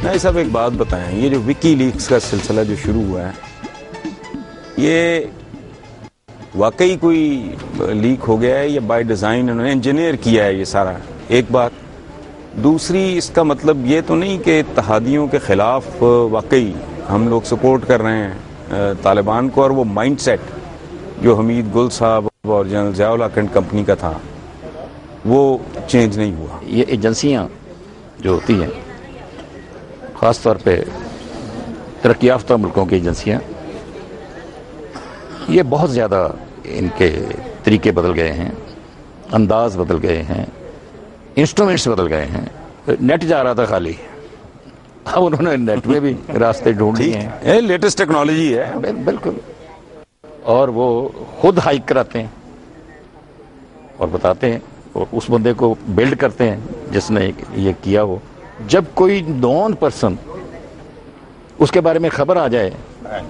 نہیں صاحب ایک بات بتائیں، یہ جو وکی لیکس کا سلسلہ جو شروع ہوا ہے یہ واقعی کوئی لیک ہو گیا ہے یا بائی ڈیزائن انہوں نے انجینئر کیا ہے یہ سارا؟ ایک بات دوسری، اس کا مطلب یہ تو نہیں کہ اتحادیوں کے خلاف واقعی ہم لوگ سپورٹ کر رہے ہیں طالبان کو، اور وہ مائنڈ سیٹ جو حمید گل صاحب اور general Zia ul Haq and company کا تھا وہ چینج نہیں ہوا؟ یہ ایجنسیاں جو ہوتی ہیں خاص طور پہ ترقی یافتہ ملکوں کی ایجنسیاں، یہ بہت زیادہ ان کے طریقے بدل گئے ہیں، انداز بدل گئے ہیں، انسٹرومنٹس بدل گئے ہیں. نیٹ جا رہا تھا خالی، اب انہوں نے نیٹ میں بھی راستے ڈھونڈ لیے ہیں. لیٹسٹ ٹیکنالوجی ہے بالکل. اور وہ خود ہائیک کراتے ہیں اور بتاتے ہیں اور اس بندے کو بلڈ کرتے ہیں جس نے یہ کیا ہو. جب کوئی نون پرسن اس کے بارے میں خبر آ جائے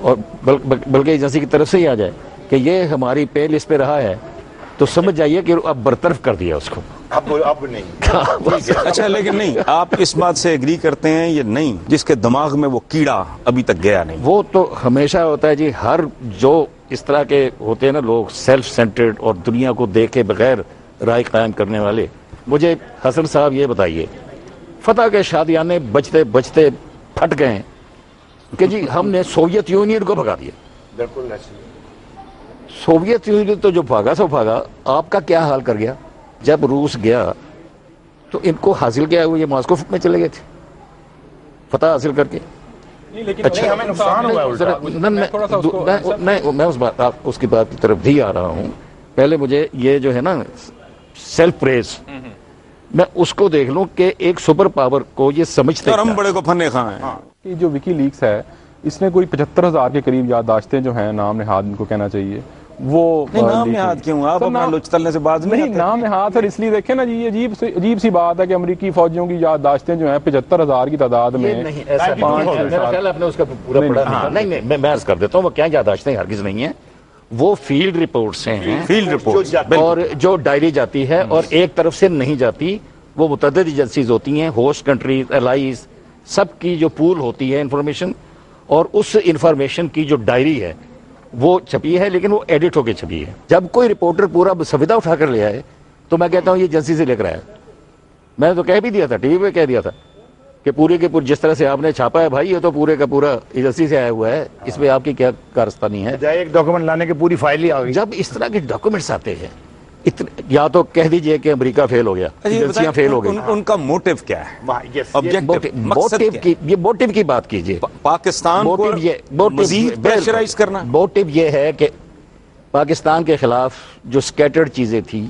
اور بلکہ ایجنسی کی طرف سے ہی آ جائے کہ یہ ہماری پے لسٹ پہ رہا ہے تو سمجھ جائیے کہ اب برطرف کر دیا اس کو. اب نہیں. اچھا لیکن نہیں، آپ اس بات سے ایگری کرتے ہیں یہ نہیں جس کے دماغ میں وہ کیڑا ابھی تک گیا نہیں؟ وہ تو ہمیشہ ہوتا ہے جی. ہر جو اس طرح کے ہوتے ہیں نا لوگ سیلف سینٹرڈ اور دنیا کو دیکھے بغیر رائے قائم کرنے والے. مجھے حسن صاحب یہ بتائیے، فتح کے شادیانے بجتے بجتے پھٹ گئے کہ جی ہم نے سوویت یونین کو بھگا دیا. بالکل. سوویت یونین تو جو بھاگا سو بھاگا، آپ کا کیا حال کر گیا؟ جب روس گیا تو ان کو حاصل کیا ہے وہ یہ ماسکو میں چلے گئے تھے فتح حاصل کر کے. اچھا ہمیں نقصان ہوا ہے. میں اس کی بات کی طرف بھی آ رہا ہوں. پہلے مجھے یہ جو ہے نا سیلف پریز، میں اس کو دیکھ لوں کہ ایک سپر پاور کو یہ سمجھتے اور ہم بڑے کو پھنے خواہ ہیں. کہ جو وکی لیکس ہے اس میں کوئی 75,000 کے قریب یادداشتیں جو ہیں نام نہاد ان کو کہنا چاہیے وہ نام نہاد کیوں؟ آپ اپنا لچ تلنے سے باز نہیں نام نہاد سر اس لیے دیکھیں نا جی یہ عجیب سی بات ہے کہ امریکی فوجیوں کی یادداشتیں جو ہیں 75,000 کی تعداد میں میں عرض کر دیتا ہوں وہ کیا یادداشتیں ہرگز نہیں ہیں، وہ فیلڈ رپورٹس ہیں. فیلڈ رپورٹ اور جو ڈائری جاتی ہے اور ایک طرف سے نہیں جاتی، وہ متعدد ایجنسیز ہوتی ہیں، ہوسٹ کنٹریز، الائیز، سب کی جو پول ہوتی ہے انفارمیشن، اور اس انفارمیشن کی جو ڈائری ہے وہ چھپی ہے لیکن وہ ایڈٹ ہو کے چھپی ہے. جب کوئی رپورٹر پورا سویدھا اٹھا کر لے آئے تو میں کہتا ہوں یہ ایجنسی سے لے کر آیا. میں تو کہہ بھی دیا تھا، ٹی وی پہ کہہ دیا تھا کہ پورے کے پورے جس طرح سے آپ نے چھاپا ہے بھائی یہ تو پورے کا پورا ایجنسی سے آیا ہوا ہے، اس میں آپ کی کیا کارستانی ہے؟ ایک ڈاکومنٹ لانے کے پوری فائل ہی آ گئی. جب اس طرح کے ڈاکومنٹس آتے ہیں یا تو کہہ دیجئے کہ امریکہ فیل ہو گیا، ایجنسیاں فیل ہو گئی. ان کا موٹیو کیا ہے؟ یہ موٹیو کی بات کیجئے. پاکستان کو مزید پریشرائز کرنا. موٹیو یہ ہے کہ پاکستان کے خلاف جو سکیٹرڈ چیزیں تھیں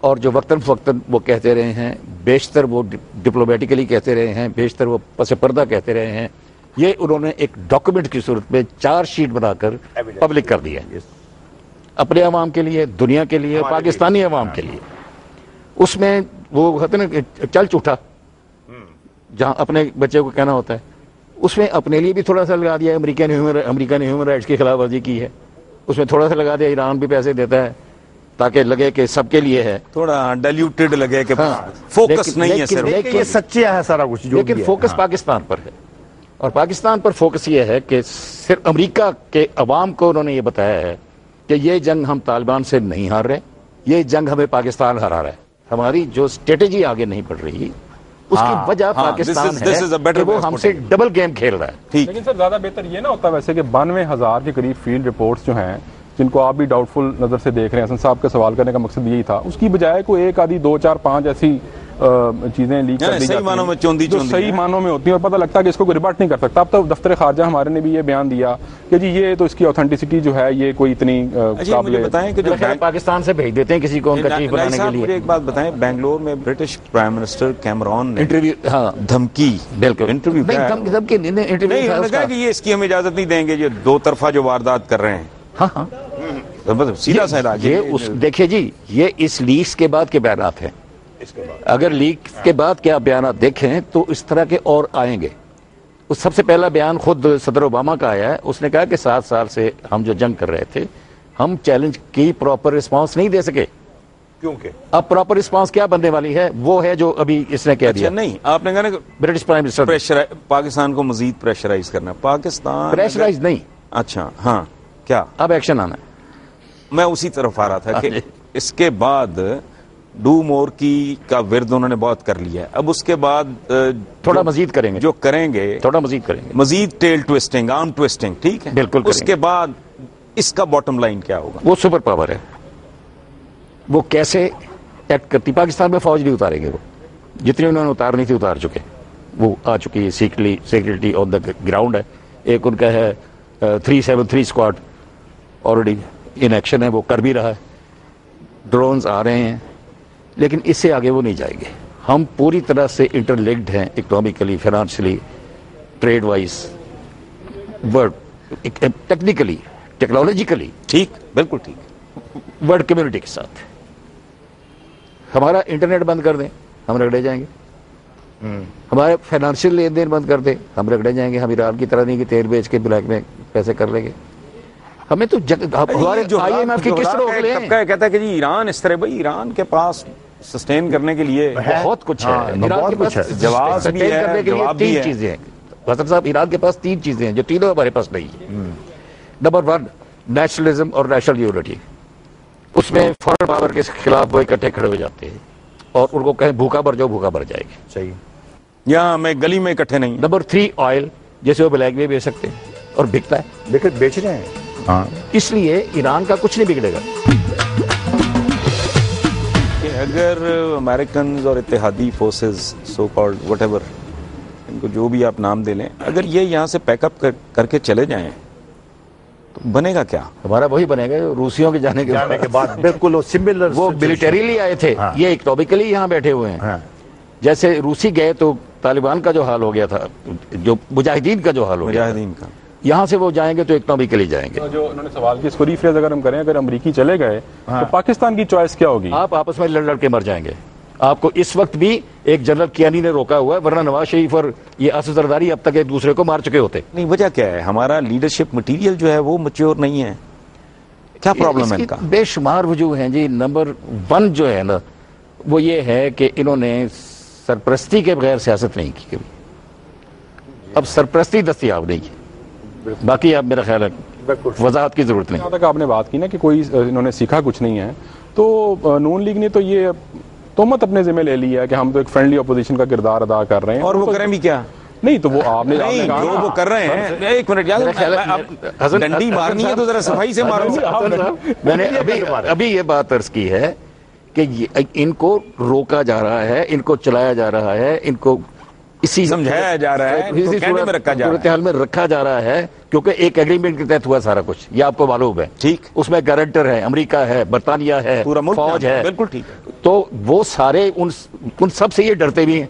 اور جو وقتاً فوقتاً وہ کہتے رہے ہیں، بیشتر وہ ڈپلومیٹیکلی کہتے رہے ہیں، بیشتر وہ پس پردہ کہتے رہے ہیں، یہ انہوں نے ایک ڈاکومنٹ کی صورت میں 4 شیٹ بنا کر پبلک کر دیا اپنے عوام کے لیے، دنیا کے لیے، پاکستانی عوام کے لیے. اس میں وہ کہتے ہیں نا چل چوٹا جہاں اپنے بچے کو کہنا ہوتا ہے، اس میں اپنے لیے بھی تھوڑا سا لگا دیا. امریکہ نے ہیومن رائٹس کی خلاف ورزی کی ہے، اس میں تھوڑا سا لگا دیا. ایران بھی پیسے دیتا ہے تاکہ لگے کہ سب کے لیے ہے، تھوڑا ڈائلیوٹڈ لگے کہ فوکس نہیں ہے صرف. یہ سچا ہے سارا کچھ، لیکن فوکس پاکستان پر ہے. اور پاکستان پر فوکس یہ ہے کہ صرف امریکہ کے عوام کو انہوں نے یہ بتایا ہے کہ یہ جنگ ہم طالبان سے نہیں ہار رہے، یہ جنگ ہمیں پاکستان ہرا رہا ہے. ہماری جو اسٹریٹجی آگے نہیں بڑھ رہی اس کی وجہ پاکستان ہے کہ وہ ہم سے ڈبل گیم کھیل رہا ہے. لیکن سر زیادہ بہتر یہ نہ ہوتا ویسے کہ 92,000 کے قریب فیلڈ رپورٹس جو ہیں جن کو آپ بھی ڈاؤٹ فل نظر سے دیکھ رہے ہیں، حسن صاحب کا سوال کرنے کا مقصد یہی تھا، اس کی بجائے کوئی 1 آدھی 2 4 5 ایسی چیزیں لیک کر دی صحیح معنوں میں جو صحیح معنوں میں ہوتی ہیں اور پتہ لگتا ہے کہ اس کو کوئی ریبٹ نہیں کر سکتا. اب تو دفتر خارجہ ہمارے نے بھی یہ بیان دیا کہ جی یہ تو اس کی اوتھینٹسٹی جو ہے یہ کوئی اتنی مجھے بتائیں کہ جو پاکستان سے بھیج دیتے ہیں کسی کو ان کا چیف بنانے کے لیے. مجھے ایک بات بتائیں، بنگلور میں برٹش پرائم منسٹر کیمرون نے انٹرویو دھمکی بالکل انٹرویو کہا کہ یہ اس کی ہم اجازت نہیں دیں گے یہ 2 طرفہ جو واردات کر رہے ہیں. ہاں سیدھا سا دیکھیے جی یہ اس لیکس کے بعد کے بیانات ہیں. اگر لیک کے بعد کیا بیانات دیکھیں تو اس طرح کے اور آئیں گے. اس سب سے پہلا بیان خود صدر اوباما کا آیا ہے. اس نے کہا کہ 7 سال سے ہم جو جنگ کر رہے تھے ہم چیلنج کی پراپر رسپانس نہیں دے سکے. کیونکہ اب پراپر رسپانس کیا بننے والی ہے وہ ہے جو ابھی اس نے کہہ دیا. نہیں آپ نے کہا نا کہ برٹش پرائم منسٹر پاکستان کو مزید پریشرائز کرنا. پاکستان پریشرائز نہیں, اچھا ہاں کیا اب ایکشن آنا ہے. میں اسی طرف آ رہا تھا کہ اس کے بعد ڈو مور کی کا ورد انہوں نے بہت کر لیا ہے. اب اس کے بعد تھوڑا مزید کریں گے, جو کریں گے تھوڑا مزید کریں گے, مزید ٹیل ٹویسٹنگ, آرم ٹویسٹنگ, ٹھیک ہے بالکل. اس کے بعد اس کا باٹم لائن کیا ہوگا؟ وہ سپر پاور ہے, وہ کیسے ایکٹ کرتی. پاکستان میں فوج نہیں اتاریں گے, وہ جتنی انہوں نے اتارنی تھی اتار چکے, وہ آ چکی ہے سیکریٹری آن دا گراؤنڈ ہے. ایک ان کا ہے 373 اسکواڈ آلریڈی ان ایکشن ہے, وہ کر بھی رہا ہے, ڈرونز آ رہے ہیں, لیکن اس سے آگے وہ نہیں جائیں گے. ہم پوری طرح سے انٹر لنکڈ ہیں economically, financially, trade wise, world technically, technologically, ٹھیک, بالکل ٹھیک, ورلڈ کمیونٹی کے ساتھ. ہمارا انٹرنیٹ بند کر دیں ہم رگڑے جائیں گے, ہمارے فائنانشیل لین دین بند کر دیں ہم رگڑے جائیں گے. ہم ایران کی طرح نہیں کہ تیل بیچ کے بلیک میں پیسے کر لیں گے. ہمیں تو ہمارے جو IMF کی کس روک لیں. کہتا ہے کہ جی ایران اس طرح, بھائی ایران کے پاس سسٹین کرنے کے لیے بہت کچھ ہے, ایران کے پاس جواب بھی ہے, کرنے کے لیے جواب بھی 3 ہے. چیزیں ہیں حسن صاحب. ایران کے پاس 3 چیزیں ہیں جو تینوں ہمارے پاس نہیں ہیں. نمبر 1 نیشنلزم اور نیشنل یونٹی. اس میں فارن پاور کے خلاف وہ اکٹھے کھڑے ہو جاتے ہیں اور ان کو کہیں بھوکا بھر جاؤ, بھوکا بھر جائے گی. صحیح. یہاں میں گلی میں اکٹھے نہیں. نمبر 3 آئل, جیسے وہ بلیک میں بیچ سکتے ہیں اور بکتا ہے, لیکن بیچ رہے ہیں. ہاں, اس لیے ایران کا کچھ نہیں بگڑے گا. کہ اگر امریکنز اور اتحادی forces so called whatever, ان کو جو بھی آپ نام دے لیں, اگر یہ یہاں سے پیک اپ کر کے چلے جائیں تو بنے گا کیا؟ ہمارا وہی بنے گا روسیوں کے جانے کے بعد. بالکل وہ ملٹریلی آئے تھے, یہ اکنامکلی یہاں بیٹھے ہوئے ہیں. جیسے روسی گئے تو طالبان کا جو حال ہو گیا تھا, جو مجاہدین کا جو حال ہو گیا, مجاہدین کا, یہاں سے وہ جائیں گے تو اکنامکلی جائیں گے. جو انہوں نے سوال کی اس کو ریفریز اگر ہم کریں, اگر امریکی چلے گئے تو پاکستان کی چوائس کیا ہوگی؟ آپ آپس میں لڑ کے مر جائیں گے. آپ کو اس وقت بھی ایک جنرل کیانی نے روکا ہوا ہے, ورنہ نواز شریف اور یہ اسد زرداری اب تک ایک دوسرے کو مار چکے ہوتے. نہیں وجہ کیا ہے؟ ہمارا لیڈرشپ مٹیریل جو ہے وہ میچور نہیں ہے. کیا پرابلم ہے ان کا؟ بے شمار وجوہ ہیں جی. نمبر 1 جو ہے نا وہ یہ ہے کہ انہوں نے سرپرستی کے بغیر سیاست نہیں کی کبھی. اب سرپرستی دستیاب نہیں کی, باقی اب میرا خیال ہے وضاحت کی ضرورت نہیں. جہاں تک آپ نے بات کی نا کہ کوئی انہوں نے سیکھا کچھ نہیں ہے, تو نون لیگ نے تو یہ تہمت اپنے ذمہ لے لی ہے کہ ہم تو ایک فرینڈلی اپوزیشن کا کردار ادا کر رہے ہیں, اور وہ کریں بھی کیا؟ نہیں تو وہ آپ نے جو وہ کر رہے ہیں. ایک منٹ یاد, ڈنڈی مارنی ہے تو ذرا صفائی سے مارو. میں نے ابھی یہ بات عرض کی ہے کہ ان کو روکا جا رہا ہے, ان کو چلایا جا رہا ہے, ان کو اسی سمجھایا جا رہا ہے, صورتحال میں رکھا جا رہا ہے, کیونکہ ایک ایگریمنٹ کے تحت ہوا سارا کچھ, یہ آپ کو معلوم ہے. ٹھیک, اس میں گارنٹر ہے, امریکہ ہے, برطانیہ ہے, پورا ملک فوج ہے. بالکل ٹھیک. تو وہ سارے ان سب سے یہ ڈرتے بھی ہیں,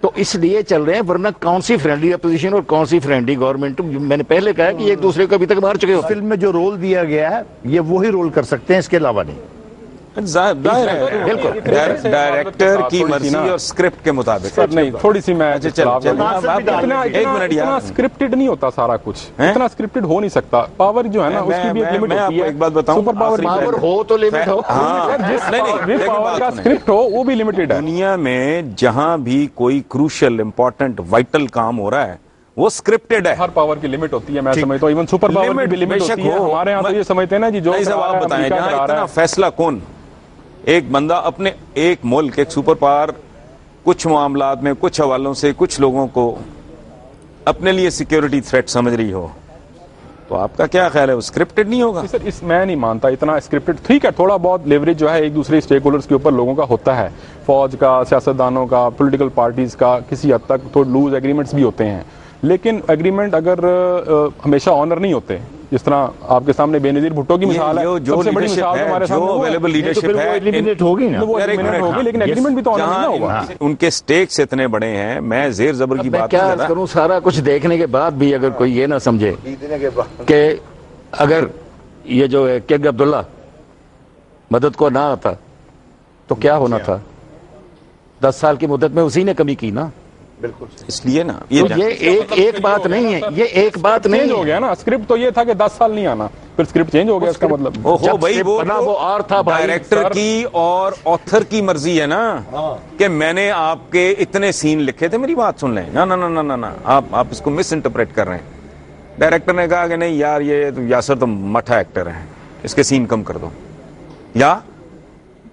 تو اس لیے چل رہے ہیں. ورنہ کون سی فرینڈلی اپوزیشن اور کون سی فرینڈلی گورنمنٹ؟ میں نے پہلے کہا کہ ایک دوسرے کو ابھی تک مار چکے ہو. فلم میں جو رول دیا گیا ہے یہ وہی رول کر سکتے ہیں, اس کے علاوہ نہیں. بالکل ڈائریکٹر کی مرضی اور اسکرپٹ کے مطابق. نہیں تھوڑی سی میں اتنا اسکرپٹڈ نہیں ہوتا سارا کچھ, اتنا اسکرپٹڈ ہو نہیں سکتا. پاور جو ہے نا اس کی بھی ایک لمٹ ہوتی ہے. ایک بات بتاؤں, سپر پاور ہو تو لمٹ ہو, جس پاور کا اسکرپٹ ہو وہ بھی لمیٹڈ ہے. دنیا میں جہاں بھی کوئی کروشل امپورٹنٹ وائٹل کام ہو رہا ہے وہ اسکرپٹڈ ہے. ہر پاور کی لمٹ ہوتی ہے, میں سمجھتا ہوں. ایون سپر پاور کی بھی لمٹ ہوتی ہے. ہمارے یہاں تو یہ سمجھتے ہیں نا جی جو آپ بتائیں جہاں اتنا فیصلہ کون, ایک بندہ اپنے ایک ملک, ایک سپر پاور کچھ معاملات میں کچھ حوالوں سے کچھ لوگوں کو اپنے لیے سیکیورٹی تھریٹ سمجھ رہی ہو, تو آپ کا کیا خیال ہے وہ اسکرپٹڈ نہیں ہوگا؟ سر اس میں نہیں مانتا اتنا اسکرپٹڈ. ٹھیک ہے تھوڑا بہت لیوریج جو ہے ایک دوسرے اسٹیک ہولڈرز کے اوپر لوگوں کا ہوتا ہے, فوج کا, سیاستدانوں کا, پولیٹیکل پارٹیز کا, کسی حد تک تو لوز ایگریمنٹس بھی ہوتے ہیں. لیکن ایگریمنٹ اگر ہمیشہ آنر نہیں ہوتے, جس طرح آپ کے سامنے بے نظیر بھٹو کی مثال ہے, جو لیڈرشپ ہے, جو اویلیبل لیڈرشپ ہے, ایلیمینیٹ ہوگی نا, لیکن ایگریمنٹ بھی تو آنر نہیں ہوگا. ان کے سٹیکس اتنے بڑے ہیں. میں زیر زبر کی بات کیا کروں, سارا کچھ دیکھنے کے بعد بھی اگر کوئی یہ نہ سمجھے کہ اگر یہ جو ہے کنگ عبداللہ مدد کو نہ آتا تو کیا ہونا تھا. 10 سال کی مدت میں اسی نے کمی کی نا. بالکل اس لیے نا یہ ایک بات نہیں ہے, یہ ایک بات نہیں ہو گیا نا. اسکرپٹ تو یہ تھا کہ 10 سال نہیں آنا, پھر اسکرپٹ چینج ہو گیا اس کا مطلب؟ اوہو بھائی وہ اور تھا ڈائریکٹر کی اور آتھر کی مرضی ہے نا کہ میں نے آپ کے اتنے سین لکھے تھے. میری بات سن لیں, نا آپ اس کو مس انٹرپریٹ کر رہے ہیں. ڈائریکٹر نے کہا کہ نہیں یار یہ یاسر تو مٹھا ایکٹر ہے, اس کے سین کم کر دو, یا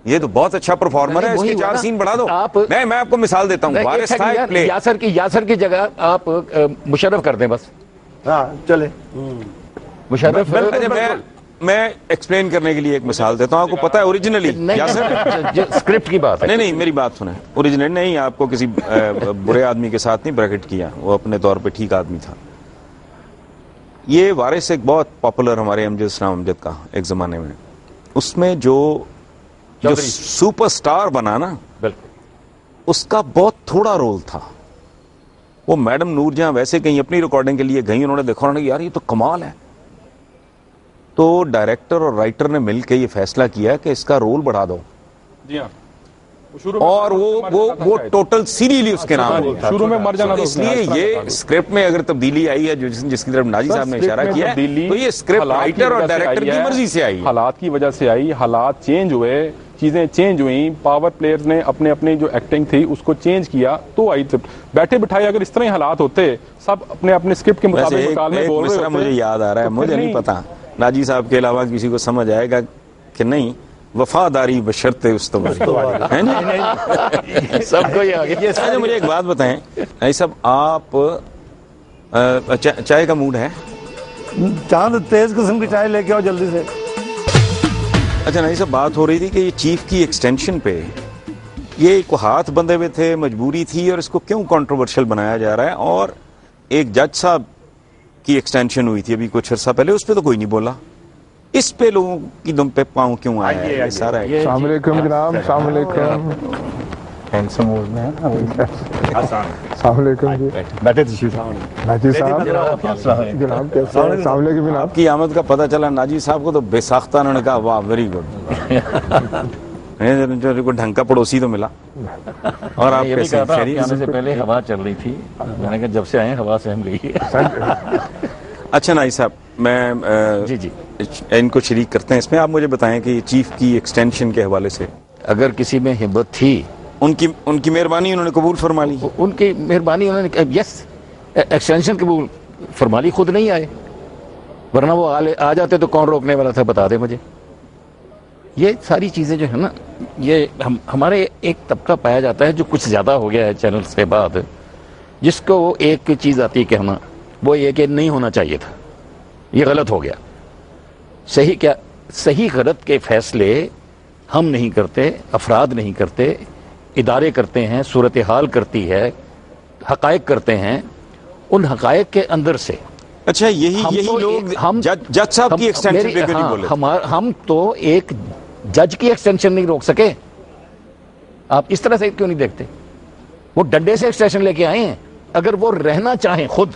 یہ تو بہت اچھا پرفارمر ہے, اس کے 4 سین بڑھا دو. میں آپ کو مثال دیتا ہوں, وارث تھا ایک پلے, یاسر کی جگہ آپ مشرف کر دیں بس. ہاں چلے مشرف. میں ایکسپلین کرنے کے لیے ایک مثال دیتا ہوں. آپ کو پتا ہے اوریجنلی اسکرپٹ کی بات ہے. نہیں میری بات سنیں, اوریجنلی نہیں, آپ کو کسی برے آدمی کے ساتھ نہیں بریکٹ کیا, وہ اپنے طور پہ ٹھیک آدمی تھا. یہ وارث ایک بہت پاپولر ہمارے امجد اسلام امجد کا ایک زمانے میں, اس میں جو سپر سٹار بنا نا, اس کا بہت تھوڑا رول تھا. وہ میڈم نور جہاں ویسے کہیں اپنی ریکارڈنگ کے لیے گئی, انہوں نے دیکھا, انہوں نے یار یہ تو کمال ہے. تو ڈائریکٹر اور رائٹر نے مل کے یہ فیصلہ کیا کہ اس کا رول بڑھا دو, جی ہاں, اور وہ ٹوٹل سیریلی اس کے نام شروع میں مر جانا. اس لیے یہ اسکرپٹ میں اگر تبدیلی آئی ہے جس کی طرف ناجی صاحب نے اشارہ کیا ہے, تو یہ اسکرپٹ رائٹر اور ڈائریکٹر کی مرضی سے آئی, حالات کی وجہ سے آئی. حالات چینج ہوئے, چیزیں چینج ہوئیں, پاور پلیئرز نے اپنے جو ایکٹنگ تھی اس کو چینج کیا تو آئی. بیٹھے بٹھائے اگر اس طرح حالات ہوتے, سب اپنے اسکرپٹ کے مطابق مکالمے بول رہے ہوتے. مجھے یاد آ را ہے, مجھے نہیں پتا ناجی صاحب کے علاوہ کسی کو سمجھ آئے گا کہ نہیں, وفاداری بشرط استوار. سب کو یہ مجھے ایک بات بتائیں, صاحب آپ چائے کا موڈ ہے؟ چاند تیز قسم کی چائے لے کے آؤ جلدی سے. اچھا نہیں صاحب, بات ہو رہی تھی کہ یہ چیف کی ایکسٹینشن پہ یہ کو ہاتھ بندھے ہوئے تھے, مجبوری تھی, اور اس کو کیوں کنٹروورشل بنایا جا رہا ہے. اور ایک جج صاحب کی ایکسٹینشن ہوئی تھی ابھی کچھ عرصہ پہلے, اس پہ تو کوئی نہیں بولا. اس پہ لوگوں کی دم پہ پاؤں کیوں آیا ہے یہ سارا؟ السلام علیکم جناب. السلام علیکم. السلام علیکم جی. ناجی صاحب جناب کیسے ہیں؟ السلام علیکم جناب. آپ کی آمد کا پتہ چلا ناجی صاحب کو تو بے ساختہ انہوں نے کہا واہ ویری گڈ. کو ڈھنگ کا پڑوسی تو ملا. اور آپ کیسے آنے سے پہلے ہوا چل رہی تھی, میں نے کہا جب سے آئے ہوا سے ہم گئی. اچھا ناجی صاحب, میں جی ان کو شریک کرتے ہیں اس میں. آپ مجھے بتائیں کہ چیف کی ایکسٹینشن کے حوالے سے اگر کسی میں ہمت تھی, ان کی مہربانی انہوں نے قبول فرما لی. ان کی مہربانی, انہوں نے یس ایکسٹینشن قبول فرما لی, خود نہیں آئے, ورنہ وہ آ جاتے تو کون روکنے والا تھا, بتا دے مجھے. یہ ساری چیزیں جو ہے نا, یہ ہمارے ایک طبقہ پایا جاتا ہے جو کچھ زیادہ ہو گیا ہے چینل سے بعد, جس کو وہ ایک چیز آتی ہے کہنا, وہ یہ کہ نہیں ہونا چاہیے تھا, یہ غلط ہو گیا. صحیح غلط کے فیصلے ہم نہیں کرتے, افراد نہیں کرتے, ادارے کرتے ہیں, صورتحال کرتی ہے, حقائق کرتے ہیں. ان حقائق کے اندر سے اچھا یہی لوگ جج صاحب کی ایکسٹینشن پہ نہیں بولے. ہم تو ایک جج کی ایکسٹینشن نہیں روک سکے. آپ اس طرح سے کیوں نہیں دیکھتے؟ وہ ڈنڈے سے ایکسٹینشن لے کے آئے ہیں. اگر وہ رہنا چاہیں خود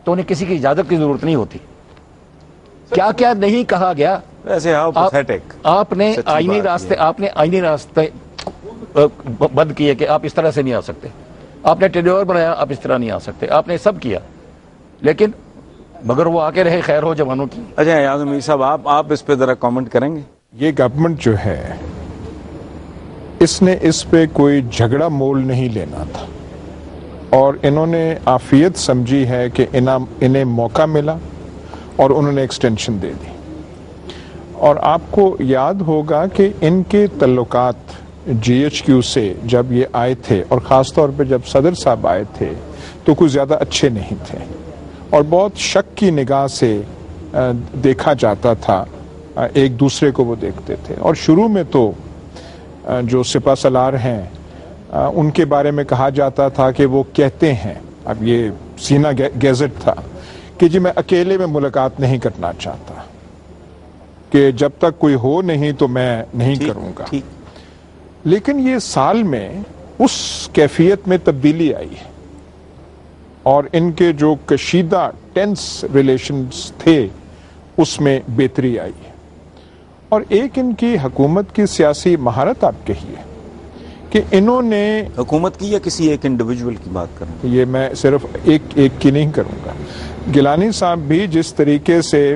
تو انہیں کسی کی اجازت کی ضرورت نہیں ہوتی. کیا کیا نہیں کہا گیا. ویسے آپ نے آئینی راستے بند کیے کہ آپ اس طرح سے نہیں آ سکتے. آپ نے ٹینیور بنایا, آپ اس طرح نہیں آ سکتے. آپ نے سب کیا, لیکن مگر وہ آ کے رہے خیر ہو جوانوں کی. اچھا اعظم امیر صاحب, آپ اس پہ ذرا کامنٹ کریں گے؟ یہ گورنمنٹ جو ہے, اس نے اس پہ کوئی جھگڑا مول نہیں لینا تھا, اور انہوں نے عافیت سمجھی ہے کہ انہیں موقع ملا اور انہوں نے ایکسٹینشن دے دی. اور آپ کو یاد ہوگا کہ ان کے تعلقات جی ایچ کیو سے جب یہ آئے تھے, اور خاص طور پہ جب صدر صاحب آئے تھے, تو کچھ زیادہ اچھے نہیں تھے, اور بہت شک کی نگاہ سے دیکھا جاتا تھا, ایک دوسرے کو وہ دیکھتے تھے. اور شروع میں تو جو سپہ سالار ہیں ان کے بارے میں کہا جاتا تھا کہ وہ کہتے ہیں, اب یہ سینہ گیزٹ تھا, کہ جی میں اکیلے میں ملاقات نہیں کرنا چاہتا, کہ جب تک کوئی ہو نہیں تو میں نہیں کروں گا. لیکن یہ سال میں اس کیفیت میں تبدیلی آئی ہے, اور ان کے جو کشیدہ ٹینس ریلیشنز تھے اس میں بہتری آئی ہے. اور ایک ان کی حکومت کی سیاسی مہارت آپ کہیے کہ انہوں نے حکومت کی یا کسی ایک انڈیویجول کی بات کریں؟ یہ میں صرف ایک کی نہیں کروں گا. گیلانی صاحب بھی جس طریقے سے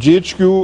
GHQ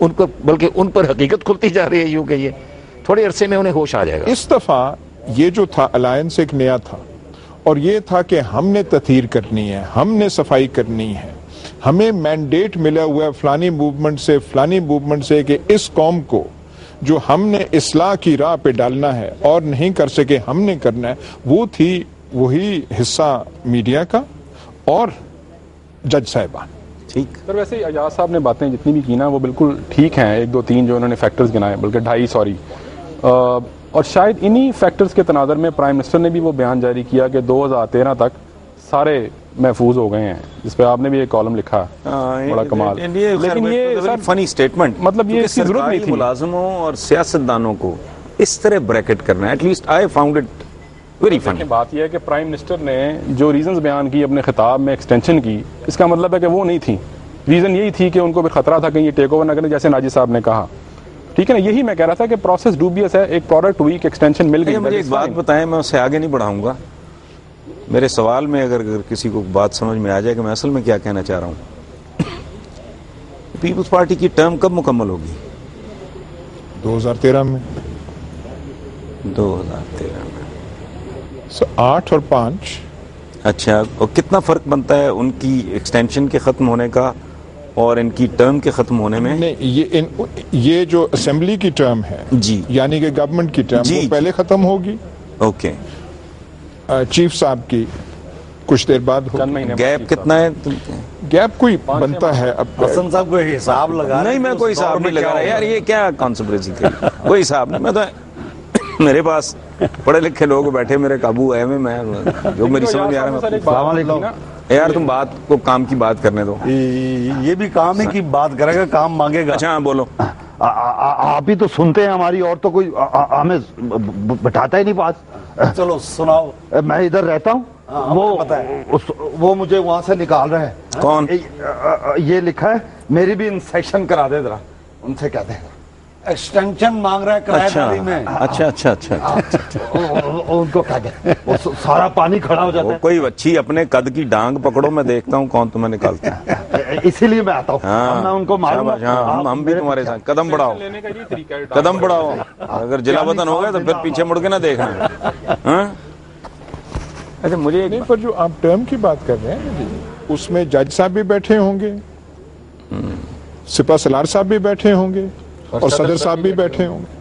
ان کو بلکہ ان پر حقیقت کھلتی جا رہی ہے یوں کہ یہ تھوڑے عرصے میں انہیں ہوش آ جائے گا. اس دفعہ یہ جو تھا الائنس ایک نیا تھا اور یہ تھا کہ ہم نے تطہیر کرنی ہے, ہم نے صفائی کرنی ہے, ہمیں مینڈیٹ ملا ہوا ہے فلانی موومنٹ سے کہ اس قوم کو جو ہم نے اصلاح کی راہ پہ ڈالنا ہے اور نہیں کر سکے ہم نے کرنا ہے. وہ تھی وہی حصہ میڈیا کا اور جج صاحبان. ٹھیک سر ویسے ایاز صاحب نے باتیں جتنی بھی کی نا وہ بالکل ٹھیک ہیں, 1 2 3 جو انہوں نے فیکٹرز گنائے, بلکہ 2.5 سوری, اور شاید انہی فیکٹرز کے تناظر میں پرائم منسٹر نے بھی وہ بیان جاری کیا کہ 2013 تک سارے محفوظ ہو گئے ہیں, جس پہ آپ نے بھی ایک کالم لکھا, بڑا کمال. لیکن یہ فنی اسٹیٹمنٹ, مطلب یہ اس کی ضرورت نہیں تھی ملازموں اور سیاستدانوں کو اس طرح بریکٹ کرنا ہے. At least I found it very funny. بات یہ ہے کہ پرائم منسٹر نے جو ریزنز بیان کی اپنے خطاب میں ایکسٹینشن کی, اس کا مطلب ہے کہ وہ نہیں تھی. ریزن یہی تھی کہ ان کو بھی خطرہ تھا کہ یہ ٹیک اوور نہ کریں, جیسے ناجی صاحب نے کہا. ٹھیک ہے نا, یہی میں کہہ رہا تھا کہ پروسیس ڈوبیس ہے, ایک پروڈکٹ ویک ایکسٹینشن مل گئی. مجھے ایک بات بتائیں, میں اسے آگے نہیں بڑھاؤں گا. میرے سوال میں اگر کسی کو بات سمجھ میں آ جائے کہ میں اصل میں کیا کہنا چاہ رہا ہوں. پیپلز پارٹی کی ٹرم کب مکمل ہوگی؟ 2013 میں. 2013 میں 8 اور 5. اچھا, اور کتنا فرق بنتا ہے ان کی ایکسٹینشن کے ختم ہونے کا اور ان کی ٹرم کے ختم ہونے میں؟ نہیں, یہ جو اسمبلی کی ٹرم ہے جی, یعنی کہ گورنمنٹ کی ٹرم وہ پہلے ختم ہوگی. اوکے. چیف صاحب کی کچھ دیر بعد ہوگی. گیپ کتنا ہے؟ گیپ کوئی بنتا ہے اب حسن صاحب کو حساب لگا نہیں, میں کوئی حساب نہیں لگا رہا یار, یہ کیا کانسپریسی تھی, کوئی حساب نہیں. میں تو میرے پاس پڑھے لکھے لوگ بیٹھے میرے قابو ہے, میں جو میری سمجھ میں آ رہا ہے. السلام علیکم. یار تم بات کو کام کی بات کرنے دو. یہ بھی کام ہی کی بات کرے گا, کام مانگے گا. اچھا بولو. آپ ہی تو سنتے ہیں ہماری, اور تو کوئی ہمیں بٹھاتا ہی نہیں پاس. چلو سناؤ. میں ادھر رہتا ہوں, وہ مجھے وہاں سے نکال رہے ہیں. کون؟ یہ لکھا ہے میری بھی انسپیکشن کرا دے ذرا, ان سے کہتے ہیں ایکسٹینشن مانگ رہا ہے کرایہ داری میں. اچھا. ان کو کہتے ہیں وہ سارا پانی کھڑا ہو جاتا ہے. کوئی اچھی اپنے قد کی ڈانگ پکڑو, میں دیکھتا ہوں کون تمہیں نکالتا ہے. اسی لیے میں آتا ہوں, میں ان کو معلوم. ہم بھی تمہارے ساتھ قدم بڑھاؤ, قدم بڑھاؤ. اگر جلا وطن ہو گئے تو پھر پیچھے مڑ کے نہ دیکھنا. اچھا مجھے نہیں, پر جو آپ ٹرم کی بات کر رہے ہیں اس میں جج صاحب بھی بیٹھے ہوں گے, سپاہ سالار صاحب بھی بیٹھے ہوں گے, اور صدر صاحب بھی بیٹھے ہوں گے.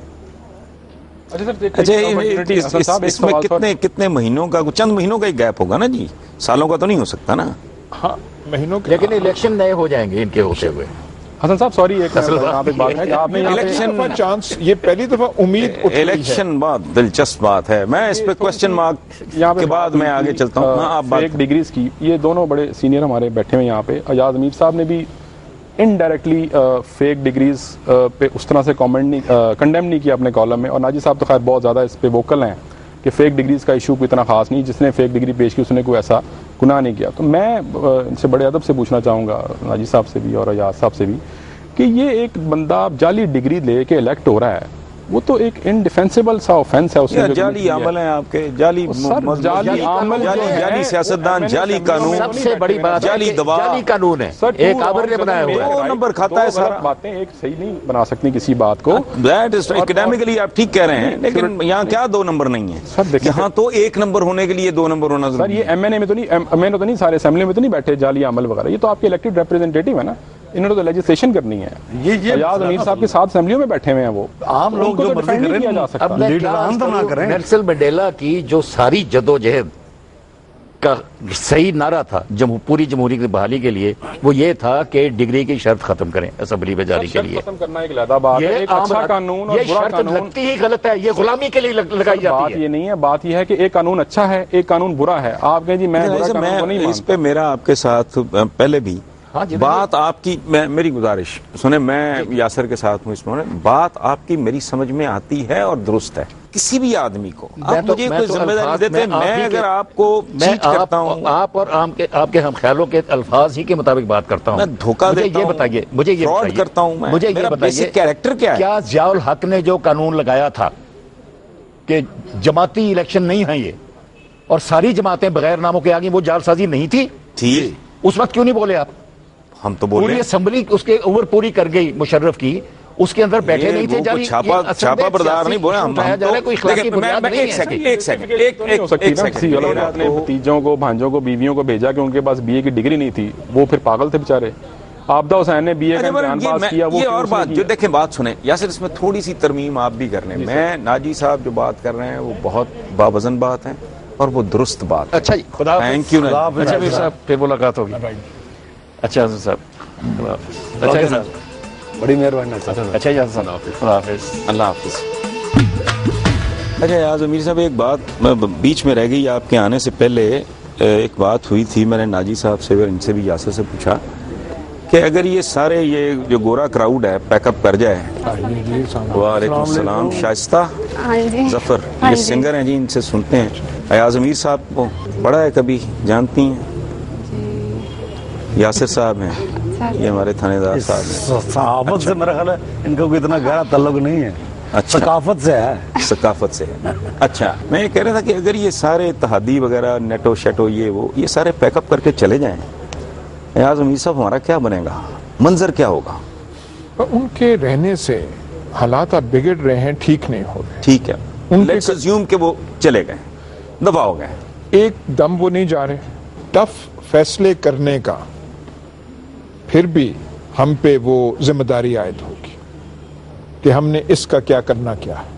اچھا, اس میں کتنے مہینوں کا, چند مہینوں کا ہی گیپ ہوگا نا جی, سالوں کا تو نہیں ہو سکتا نا. ہاں مہینوں کا. لیکن الیکشن نئے ہو جائیں گے ان کے ہوتے ہوئے. حسن صاحب سوری, ایک بات ہے کہ آپ نے الیکشن چانس, یہ پہلی دفعہ امید الیکشن بات دلچسپ بات ہے. میں اس پہ کوشچن مارک کے بعد میں آگے چلتا ہوں. آپ بات فیک ڈگریز کی, یہ دونوں بڑے سینئر ہمارے بیٹھے ہوئے یہاں پہ. ایاز امیر صاحب نے بھی انڈائریکٹلی فیک ڈگریز پہ اس طرح سے کنڈیم نہیں کیا اپنے کالم میں, اور ناجی صاحب تو خیر بہت زیادہ اس پہ ووکل ہیں کہ فیک ڈگریز کا ایشو کوئی اتنا خاص نہیں, جس نے فیک ڈگری پیش کی اس نے کوئی ایسا گناہ نہیں کیا. تو میں ان سے بڑے ادب سے پوچھنا چاہوں گا, ناجی صاحب سے بھی اور ایاز صاحب سے بھی, کہ یہ ایک بندہ جعلی ڈگری لے کے الیکٹ ہو رہا ہے, وہ تو ایک انڈیفینسیبل سا آفینس ہے. اس میں جعلی عمل ہیں آپ کے, جالی عمل, جعلی سیاستدان, جعلی قانون, سب سے بڑی بات جعلی دوا, جعلی قانون ہے, ایک آبر نے بنایا ہوا ہے. 2 نمبر کھاتا ہے سارا. باتیں ایک صحیح نہیں بنا سکتی کسی بات کو. دیٹ از اکیڈیمکلی آپ ٹھیک کہہ رہے ہیں, لیکن یہاں کیا 2 نمبر نہیں ہے, یہاں تو 1 نمبر ہونے کے لیے 2 نمبر ہونا سر. ضروری ہے. یہ ایم این اے میں تو نہیں, ایم این اے تو نہیں, سارے اسمبلی میں تو نہیں بیٹھے جعلی عمل وغیرہ, یہ تو آپ کے الیکٹڈ ریپرزینٹیٹو ہے نا, انہوں نے تو لیجسلیشن کرنی ہے. ایاز امیر صاحب کے ساتھ اسمبلیوں میں بیٹھے ہوئے ہیں, وہ عام لوگ جو مرضی کریں, اب لیڈران تو نہ کریں. نیلسن منڈیلا کی جو ساری جدوجہد کا صحیح نعرہ تھا پوری جمہوری کی بحالی کے لیے, وہ یہ تھا کہ ڈگری کی شرط ختم کریں اسمبلی میں جاری کے لیے. ختم کرنا ایک علیحدہ بات ہے, ایک اچھا قانون اور برا قانون. لگتی ہی غلط ہے, یہ غلامی کے لیے لگائی جاتی ہے. بات یہ نہیں ہے, بات یہ ہے کہ ایک قانون اچھا ہے, ایک قانون برا ہے. آپ کہیں جی میں اس پہ میرا آپ کے ساتھ پہلے بھی بات آپ کی, میری گزارش سنیں, میں یاسر کے ساتھ ہوں اس میں, بات آپ کی میری سمجھ میں آتی ہے اور درست ہے. کسی بھی آدمی کو آپ مجھے کوئی ذمہ داری دیتے ہیں, میں اگر آپ کو چیٹ کرتا ہوں, آپ اور آپ کے ہم خیالوں کے الفاظ ہی کے مطابق بات کرتا ہوں, میں دھوکہ دیتا ہوں, یہ بتائیے مجھے, یہ فراڈ کرتا ہوں, مجھے یہ بتائیے کیریکٹر کیا ہے. کیا ضیاء الحق نے جو قانون لگایا تھا کہ جماعتی الیکشن نہیں ہے یہ, اور ساری جماعتیں بغیر ناموں کے آگے, وہ جعل سازی نہیں تھی؟ تھی. اس وقت کیوں نہیں بولے آپ؟ ہم تو بول پوری رہے ہیں اسمبلی اس کے اوور پوری کر گئی مشرف کی، اس کے اندر بیٹھے نہیں تھے. وہ چھاپا بردار نہیں بولے ہم کوئی اخلاقی بنیاد نہیں ہے. اپنے بھتیجوں کو بھانجوں کو بیویوں کو بھیجا کہ ان کے پاس بی اے کی ڈگری نہیں تھی، وہ پھر پاگل تھے بیچارے. عابدہ حسین نے بی اے کا امتحان پاس کیا. یہ اور بات جو دیکھیں بات سنیں یاسر، اس میں تھوڑی سی ترمیم آپ بھی کرنے. میں ناجی صاحب جو بات کر رہے ہیں وہ بہت باوزن بات ہے اور وہ درست بات. اچھا جی، خدا تھینک یو. اچھا میر صاحب پھر ملاقات ہوگی. اچھا حسن صاحب، اچھا جناب، بڑی مہربانی. اچھا جی حسن صاحب، خدا حافظ. اللہ حافظ. اچھا یاز امیر صاحب، ایک بات بیچ میں رہ گئی آپ کے آنے سے پہلے. ایک بات ہوئی تھی، میں نے ناجی صاحب سے ان سے بھی یاسر سے پوچھا کہ اگر یہ سارے یہ جو گورا کراؤڈ ہے پیک اپ کر جائے. وعلیکم السلام. شائستہ ظفر یہ سنگر ہیں جی، ان سے سنتے ہیں. ایاز امیر صاحب کو پڑھا ہے کبھی؟ جانتی ہیں؟ یاسر صاحب ہیں، یہ ہمارے تھانے دار صاحب ہیں. صحافت سے میرا خیال ہے ان کا کوئی اتنا گہرا تعلق نہیں ہے. اچھا، ثقافت سے ہے. ثقافت سے. اچھا، میں یہ کہہ رہا تھا کہ اگر یہ سارے اتحادی وغیرہ نیٹو شیٹو یہ سارے پیک اپ کر کے چلے جائیں، ایاز امیر صاحب ہمارا کیا بنے گا؟ منظر کیا ہوگا؟ ان کے رہنے سے حالات اب بگڑ رہے ہیں، ٹھیک نہیں ہو رہے. ٹھیک ہے، لیٹس اسیوم کہ وہ چلے گئے، دفع ہو گئے. ایک دم وہ نہیں جا رہے. ٹف فیصلے کرنے کا پھر بھی ہم پہ وہ ذمہ داری عائد ہوگی کہ ہم نے اس کا کیا کرنا کیا ہے،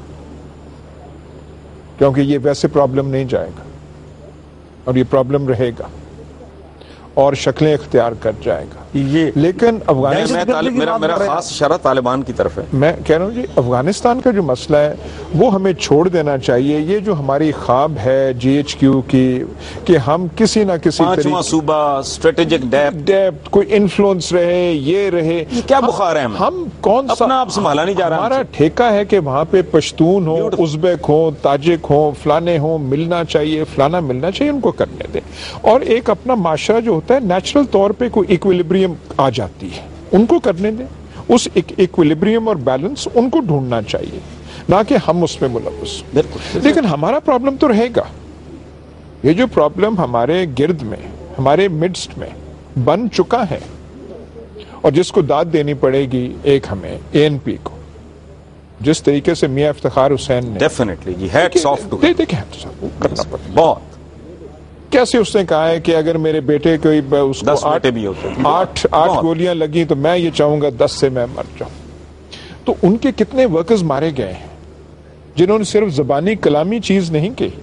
کیونکہ یہ ویسے پرابلم نہیں جائے گا اور یہ پرابلم رہے گا اور شکلیں اختیار کر جائے گا. لیکن میرا خاص اشارہ طالبان کی طرف ہے. میں کہہ رہا ہوں جی، افغانستان کا جو مسئلہ ہے وہ ہمیں چھوڑ دینا چاہیے. یہ جو ہماری خواب ہے جی ایچ کیو کی کہ ہم کسی نہ کسی پانچواں صوبہ اسٹریٹجک ڈیپتھ کوئی انفلوئنس رہے، یہ رہے، کیا بخار ہے ہم کون سا اپنا آپ سنبھالا نہیں جا رہا. ہمارا ٹھیکہ ہے کہ وہاں پہ پشتون ہوں، ازبیک ہوں، تاجک ہوں، فلانے ہوں، ملنا چاہیے، فلانا ملنا چاہیے، ان کو کرنے دیں. اور ایک اپنا معاشرہ جو ہوتا ہے نیچرل طور پہ کوئی ایکویلیبریم آ جاتی ہے، ان کو کرنے دیں. اس ایکویلیبریم اور بیلنس ان کو ڈھونڈنا چاہیے، نہ کہ ہم اس میں ملوث. لیکن ہمارا پرابلم تو رہے گا. یہ جو پرابلم ہمارے گرد میں، ہمارے مڈسٹ میں بن چکا ہے اور جس کو داد دینی پڑے گی ایک ہمیں اے این پی کو، جس طریقے سے میاں افتخار حسین نے ڈیفینیٹلی جی ہیٹس آف ٹو دیکھیں کرنا پڑتا بہت. کیسے اس نے کہا ہے کہ اگر میرے بیٹے کو اس کو 10 بیٹے بھی ہوتے ہیں، 8 گولیاں لگی تو میں یہ چاہوں گا 10 سے میں مر جاؤں. تو ان کے کتنے ورکرز مارے گئے ہیں جنہوں نے صرف زبانی کلامی چیز نہیں کہی.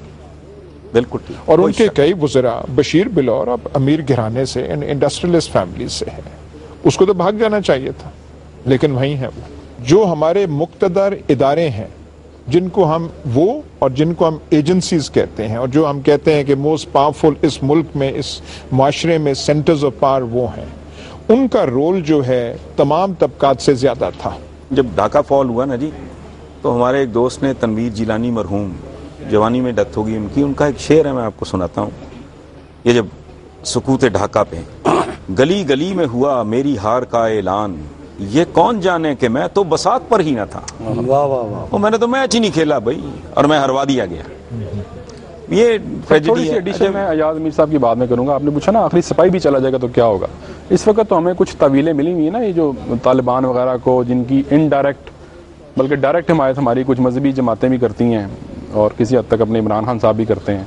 بالکل. اور ان کے کئی وزراء، بشیر بلور اب امیر گھرانے سے، انڈسٹریلسٹ فیملی سے ہے، اس کو تو بھاگ جانا چاہیے تھا، لیکن وہیں ہے وہ. جو ہمارے مقتدر ادارے ہیں جن کو ہم اور جن کو ہم ایجنسیز کہتے ہیں، اور جو ہم کہتے ہیں کہ موسٹ پاورفل اس ملک میں، اس معاشرے میں سینٹرز آف پاور وہ ہیں، ان کا رول جو ہے تمام طبقات سے زیادہ تھا. جب ڈھاکہ فال ہوا نا جی، تو ہمارے ایک دوست نے، تنویر جیلانی مرحوم، جوانی میں ڈیتھ ہوگی ان کا ایک شعر ہے، میں آپ کو سناتا ہوں. یہ جب سکوت ڈھاکہ پہ، گلی گلی میں ہوا میری ہار کا اعلان، یہ کون جانے کہ میں تو بساط پر ہی نہ تھا. واہ واہ واہ. میں نے تو میچ ہی نہیں کھیلا بھائی، اور میں ہروا دیا گیا. یہ تھوڑی سی ایڈیشن میں ایاز امیر صاحب کی بات میں کروں گا. آپ نے پوچھا نا آخری سپاہی بھی چلا جائے گا تو کیا ہوگا. اس وقت تو ہمیں کچھ طویلیں ملی ہوئی ہیں نا، یہ جو طالبان وغیرہ کو، جن کی انڈائریکٹ بلکہ ڈائریکٹ حمایت ہماری کچھ مذہبی جماعتیں بھی کرتی ہیں اور کسی حد تک اپنے عمران خان صاحب بھی کرتے ہیں.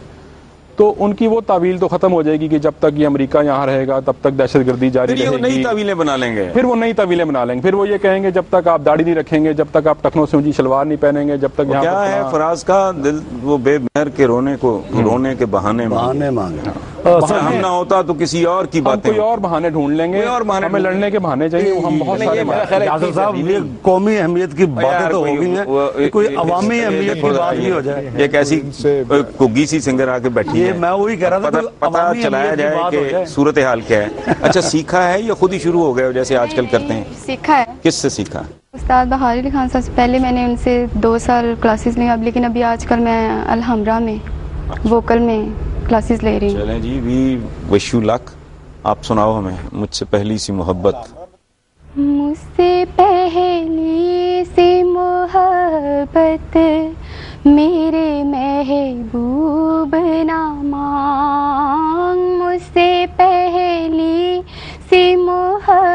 تو ان کی وہ تعویل تو ختم ہو جائے گی کہ جب تک یہ امریکہ یہاں رہے گا تب تک دہشت گردی جاری رہے گی. نئی تعویلیں بنا لیں گے، پھر وہ نئی تعویلیں بنا لیں گے. پھر وہ یہ کہیں گے جب تک آپ داڑھی نہیں رکھیں گے، جب تک آپ ٹخنوں سے اونچی شلوار نہیں پہنیں گے، جب تک یہاں کیا ہے فراز کا دل وہ بے مہر کے رونے کے بہانے مانگے. ہم نہ ہوتا تو کسی اور کی باتیں، کوئی اور بہانے ڈھونڈ لیں گے. ہمیں لڑنے کے بہانے چاہیے، ہم بہت سارے. یاسر صاحب یہ قومی اہمیت کی باتیں تو ہو گئی ہیں، کوئی عوامی اہمیت کی بات بھی ہو جائے. ایک ایسی کگی سی سنگر آ کے بیٹھی ہے، میں وہی کہہ رہا تھا، پتہ چلایا جائے کہ صورتحال کیا ہے. اچھا سیکھا ہے یا خود ہی شروع ہو گئے جیسے آج کل کرتے ہیں؟ سیکھا ہے. کس سے سیکھا؟ استاد بہار علی خان صاحب سے. پہلے میں نے ان سے 2 سال کلاسز لی، اب لیکن ابھی آج کل میں الحمرا میں ووکل میں کلاسز لے رہی ہوں. چلیں جی، وی وش یو لک. آپ سناؤ ہمیں مجھ سے پہلی سی محبت. مجھ سے پہلی سی محبت میرے محبوب نہ مانگ، مجھ سے پہلی سی محبت